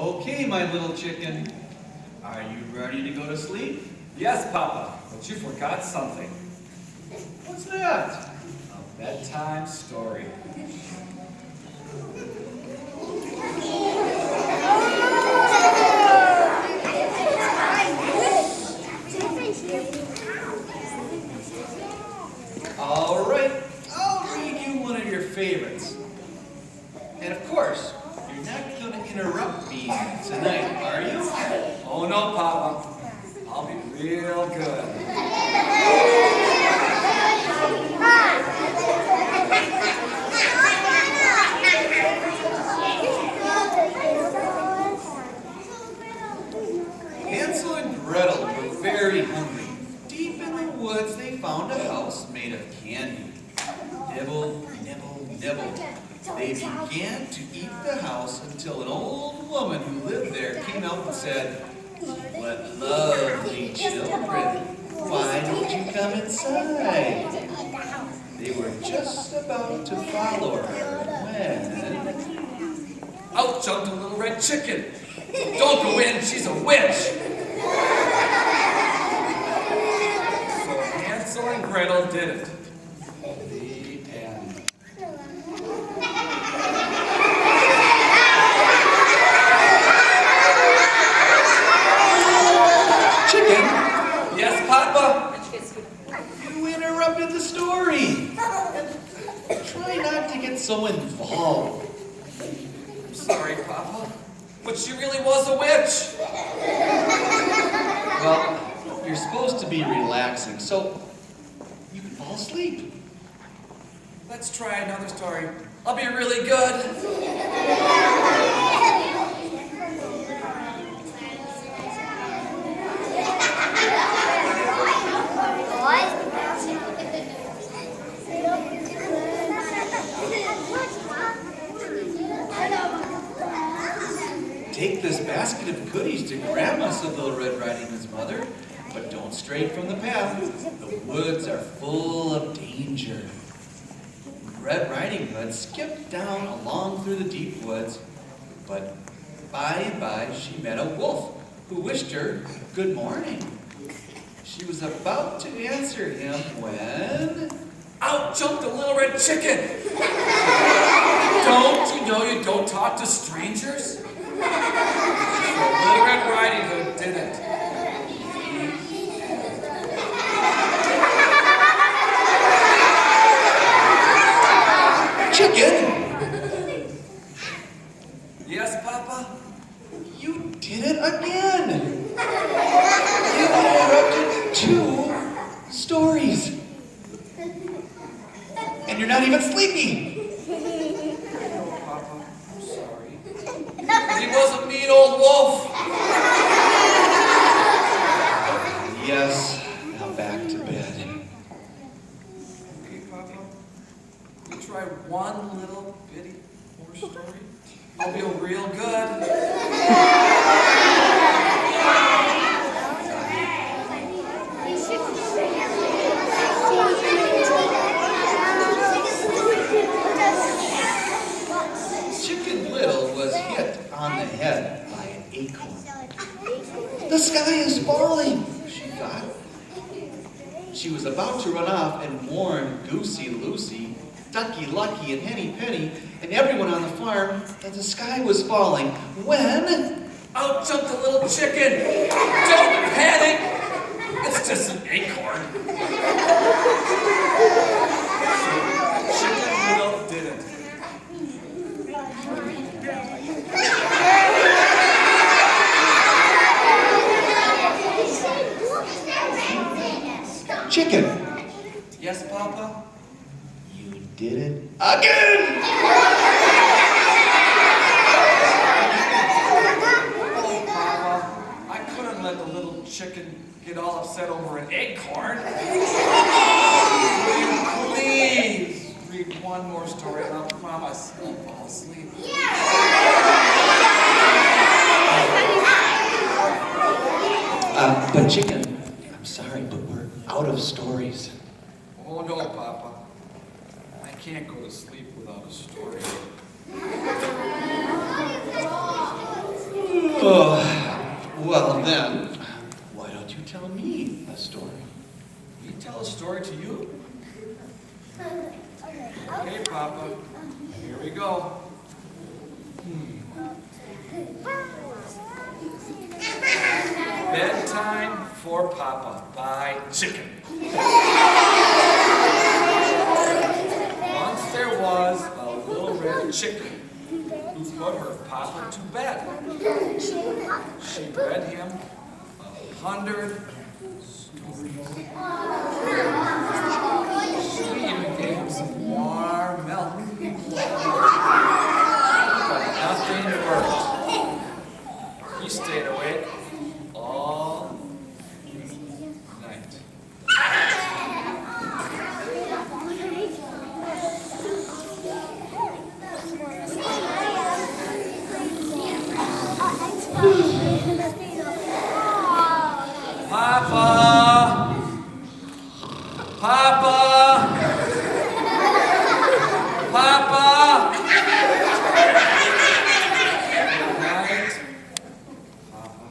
Okay, my little chicken. Are you ready to go to sleep? Yes, Papa, but you forgot something. What's that? A bedtime story. All right, I'll read you one of your favorites. And of course, you're not going to interrupt me tonight, are you? Oh no, Papa. I'll be real good. Hansel and Gretel were very hungry. Deep in the woods, they found a house made of candy. Nibble, nibble, nibble. They began to eat the house until an old woman who lived there came out and said, "What lovely children. Why don't you come inside?" They were just about to follow her when... Out jumped a little red chicken. Don't go in, she's a witch. So Hansel and Gretel did it. The end. Chicken, Yes, Papa? you interrupted the story. Try not to get so involved. I'm sorry, Papa. But she really was a witch. Well, you're supposed to be relaxing, so you can fall asleep. Let's try another story. I'll be really good. Take this basket of goodies to Grandma, said Little Red Riding Hood's mother, but don't stray from the path. The woods are full of danger. Red Riding Hood skipped down along through the deep woods, but by and by she met a wolf who wished her good morning. She was about to answer him when... Out jumped a little red chicken. Don't you know you don't talk to strangers? So Little Red Riding Hood did it. Chicken! Yes, Papa? You did it again! You interrupted 2 stories. And you're not even sleepy. No, Papa. I'm sorry. He was a mean old wolf. Yes, now back to bed. Okay, Papa. We'll try one little bitty more story. I'll feel real good. Chicken Little was hit on the head by an acorn. The sky is falling, she thought. She was about to run off and warn Goosey Lucy, Ducky Lucky, and Henny Penny, and everyone on the farm that the sky was falling when... Out jumped a little chicken. Don't panic. It's just an acorn. Chicken Little did it. Chicken, Yes, Papa? you did it again! Oh, Papa, I couldn't let the little chicken get all upset over an acorn. Will you please read one more story and I'll promise I'll fall asleep. But Chicken, I'm sorry, but we're out of stories. Oh no, Papa. I can't go to sleep without a story. Oh, well then, why don't you tell me a story? Me tell a story to you? Okay, Papa. Here we go. Bedtime for Papa by Chicken. Once there was a little red chicken who put her papa to bed. She read him 100 stories. She even gave him some warm milk. But nothing worked. He stayed awake all night. Papa! Papa! Papa! Good night, Papa.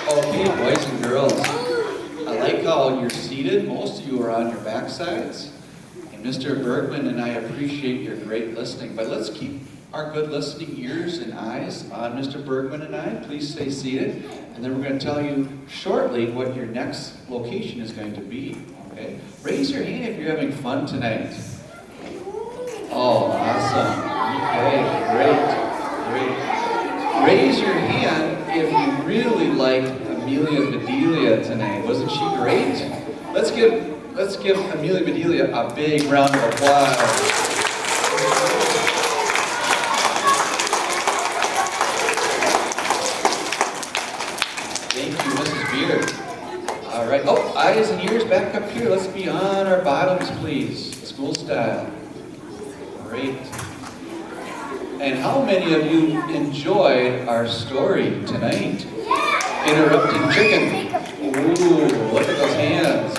Okay, boys and girls, I like how you're seated. Most of you are on your backsides. And Mr. Bergman and I appreciate your great listening, but let's keep our good listening ears and eyes on Mr. Bergman and I. Please stay seated, and then we're going to tell you shortly what your next location is going to be. Okay? Raise your hand if you're having fun tonight. Oh, awesome. Okay, great. Raise your hand if you really liked Amelia Bedelia tonight. Wasn't she great? Let's give Amelia Bedelia a big round of applause. Thank you, Mrs. Beard. All right. Oh, eyes and ears back up here. Let's be on our bottoms, please. School style. Great. And how many of you enjoyed our story tonight? Interrupting Chicken. Ooh, look at those hands.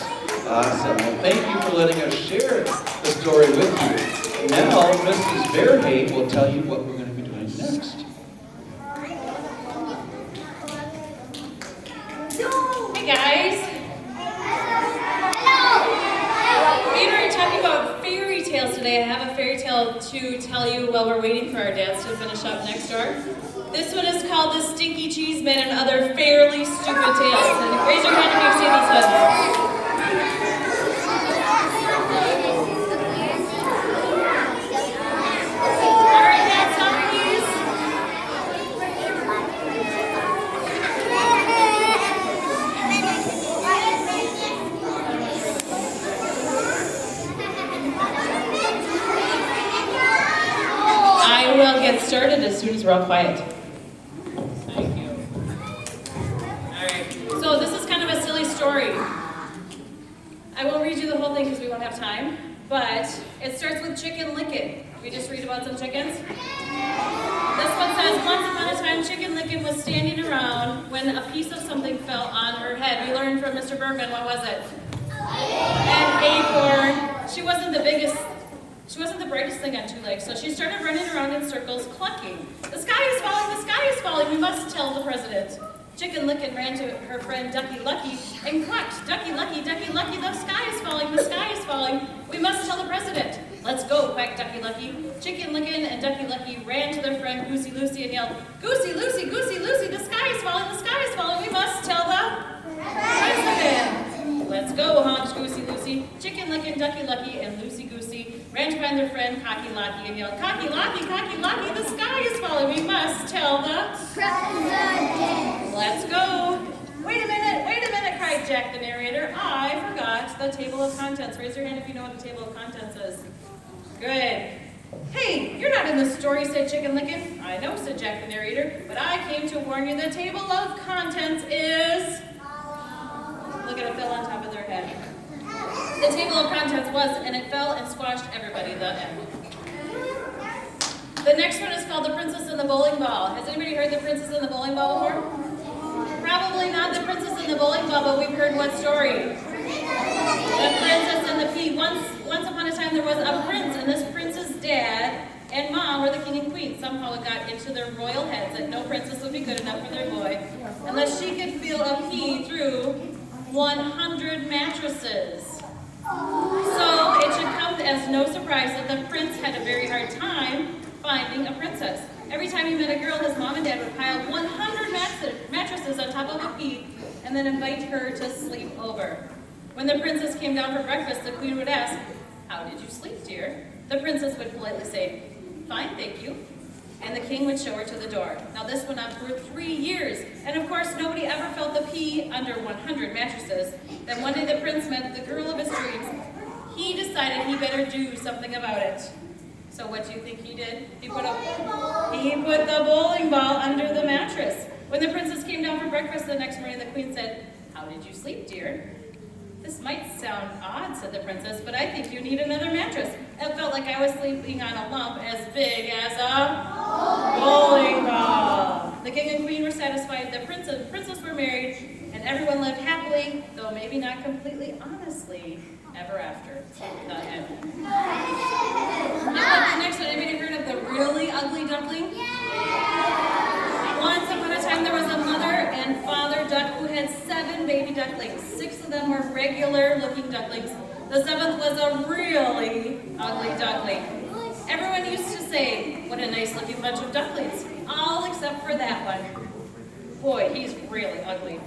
Awesome. Well, thank you for letting us share the story with you. Now, Mrs. Verhey will tell you what we're going to be doing next. Hey guys. We are talking about fairy tales today. I have a fairy tale to tell you while we're waiting for our dads to finish up next door. This one is called The Stinky Cheese Man and Other Fairly Stupid Tales. And raise your hand if you've seen this one. Alright, Dad, stop please. I will get started as soon as we're all quiet. Thank you. Alright, so this is kind of a silly story. I won't read you the whole thing because we won't have time, but it starts with Chicken Licken. We just read about some chickens. This one says, once upon a time, Chicken Licken was standing around when a piece of something fell on her head. We learned from Mr. Bergman, what was it? An acorn. She wasn't the brightest thing on two legs, so she started running around in circles, clucking. The sky is falling, the sky is falling, we must tell the president. Chicken Licken ran to her friend Ducky Lucky and clucked, Ducky Lucky, the sky is falling, we must tell the president. Let's go, quacked Ducky Lucky. Chicken Licken and Ducky Lucky ran to their friend Goosey Lucy and yelled, Goosey Lucy, the sky is falling, we must tell the president. Let's go, honked Goosey Lucy. Chicken Licken, Ducky Lucky, and Lucy Goosey ran to find their friend Cocky Locky and yelled, Cocky Locky, the sky is falling, we must tell the president. Let's go. Wait a minute, cried Jack the narrator. I forgot the table of contents. Raise your hand if you know what the table of contents is. Good. Hey, you're not in the story, said Chicken Licken. I know, said Jack the narrator, but I came to warn you the table of contents is end. The table of contents was, and it fell and squashed everybody, the end. The next one is called The Princess and the Bowling Ball. Has anybody heard The Princess and the Bowling Ball before? Probably not The Princess and the Bowling Ball, but we've heard what story? The Princess and the Pea. Once upon a time there was a prince, and this prince's dad and mom were the king and queen. Somehow it got into their royal heads that no princess would be good enough for their boy unless she could feel a pea through 100 mattresses. So it should come as no surprise that the prince had a very hard time finding a princess. Every time he met a girl, his mom and dad would pile 100 mattresses on top of a pea and then invite her to sleep over. When the princess came down for breakfast, the queen would ask, "How did you sleep, dear?" The princess would politely say, "Fine, thank you." And the king would show her to the door. Now this went on for 3 years. And of course, nobody ever felt the pea under 100 mattresses. Then one day the prince met the girl of his dreams. He decided he better do something about it. So what do you think he did? He put the bowling ball under the mattress. When the princess came down for breakfast the next morning, the queen said, "How did you sleep, dear?" "This might sound odd," said the princess, "but I think you need another mattress. It felt like I was sleeping on a lump as big as a bowling ball." The king and queen were satisfied, the prince and princess were married, and everyone lived happily, though maybe not completely honestly, ever after. The end. Next one, anybody heard of the really ugly duckling? Once upon a time there was a mother and father duck who had 7 baby ducklings. 6 of them were regular looking ducklings. The 7th was a really ugly duckling. Everyone used to say, "What a nice looking bunch of ducklings," all except for that one. Boy, he's really ugly.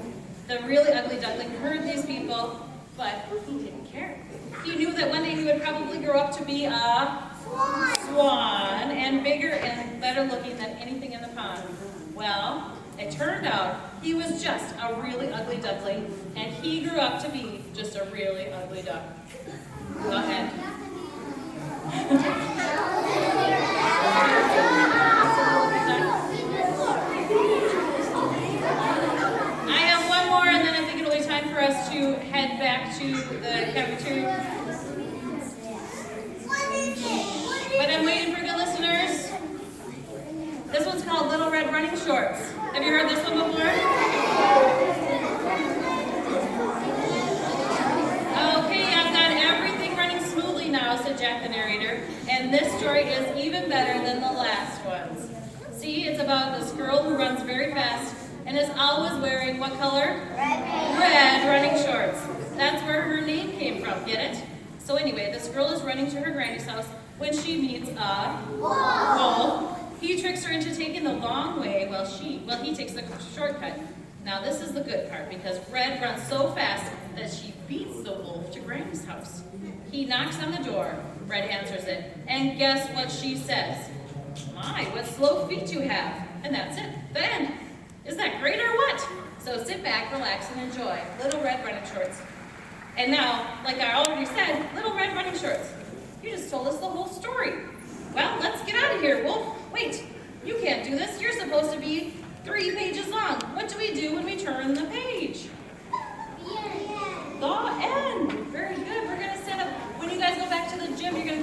The really ugly duckling heard these people, but he didn't care. He knew that one day he would probably grow up to be a swan and bigger and better looking than anything in the pond. Well, it turned out he was just a really ugly duckling, and he grew up to be just a really ugly duck. Go ahead. I have one more, and then I think it'll be time for us to head back to the cafeteria. But I'm waiting for good listeners. This one's called Little Red Running Shorts. Have you heard this one before? Okay, I've got everything running smoothly now, said Jack the narrator. And this story is even better than the last ones. See, it's about this girl who runs very fast and is always wearing what color? Red running shorts. That's where her name came from, get it? So anyway, this girl is running to her granny's house when she meets a wolf. He tricks her into taking the long way while he takes the shortcut. Now this is the good part because Red runs so fast that she beats the wolf to Granny's house. He knocks on the door. Red answers it. And guess what she says? "My, what slow feet you have." And that's it. The end. Isn't that great or what? So sit back, relax, and enjoy Little Red Running Shorts. And now, like I already said, Little Red Running Shorts. You just told us the whole story. Well, let's get out of here, Wolf. Wait, you can't do this. You're supposed to be